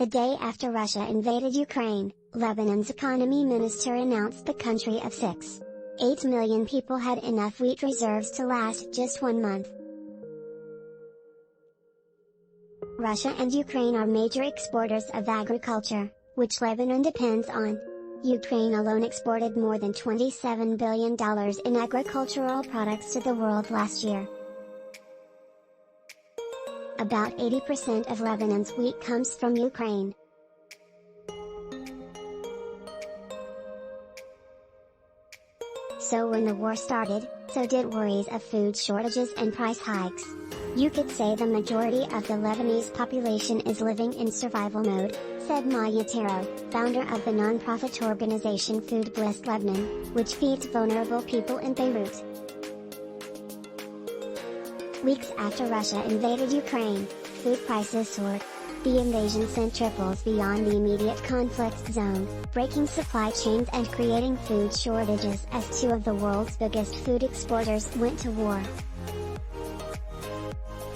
The day after Russia invaded Ukraine, Lebanon's economy minister announced the country of 6.8 million people had enough wheat reserves to last just 1 month. Russia and Ukraine are major exporters of agriculture, which Lebanon depends on. Ukraine alone exported more than $27 billion in agricultural products to the world last year. About 80% of Lebanon's wheat comes from Ukraine. So when the war started, so did worries of food shortages and price hikes. You could say the majority of the Lebanese population is living in survival mode, said Maya Terro, founder of the non-profit organization FoodBlessed Lebanon, which feeds vulnerable people in Beirut. Weeks after Russia invaded Ukraine, food prices soared. The invasion sent triples beyond the immediate conflict zone, breaking supply chains and creating food shortages as two of the world's biggest food exporters went to war.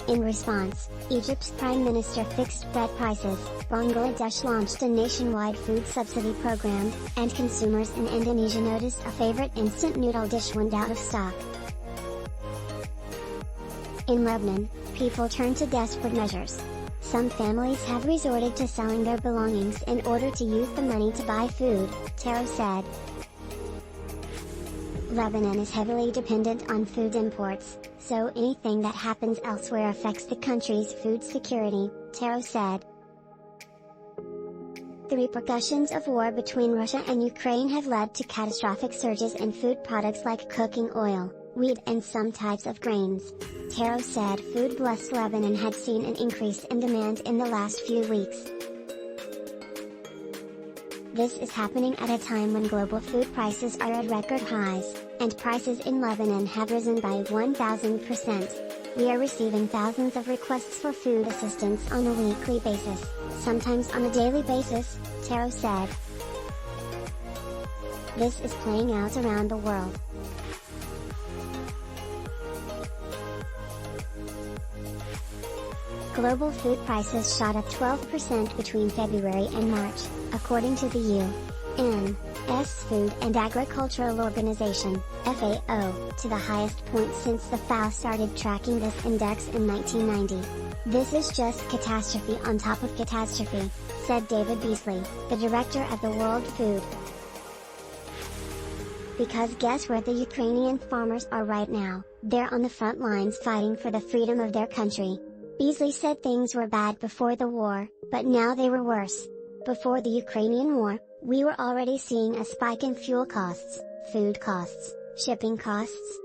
In response, Egypt's prime minister fixed bread prices, Bangladesh launched a nationwide food subsidy program, and consumers in Indonesia noticed a favorite instant noodle dish went out of stock. In Lebanon, people turned to desperate measures. Some families have resorted to selling their belongings in order to use the money to buy food, Terro said. Lebanon is heavily dependent on food imports, so anything that happens elsewhere affects the country's food security, Terro said. The repercussions of war between Russia and Ukraine have led to catastrophic surges in food products like cooking oil, wheat and some types of grains. Terro said FoodBlessed Lebanon had seen an increase in demand in the last few weeks. This is happening at a time when global food prices are at record highs, and prices in Lebanon have risen by 1,000%. We are receiving thousands of requests for food assistance on a weekly basis, sometimes on a daily basis, Terro said. This is playing out around the world. Global food prices shot up 12% between February and March, according to the UN's Food and Agricultural Organization, FAO, to the highest point since the FAO started tracking this index in 1990. This is just catastrophe on top of catastrophe, said David Beasley, the director of the World Food. Because guess where the Ukrainian farmers are right now? They're on the front lines fighting for the freedom of their country. Beasley said things were bad before the war, but now they were worse. Before the Ukrainian war, we were already seeing a spike in fuel costs, food costs, shipping costs,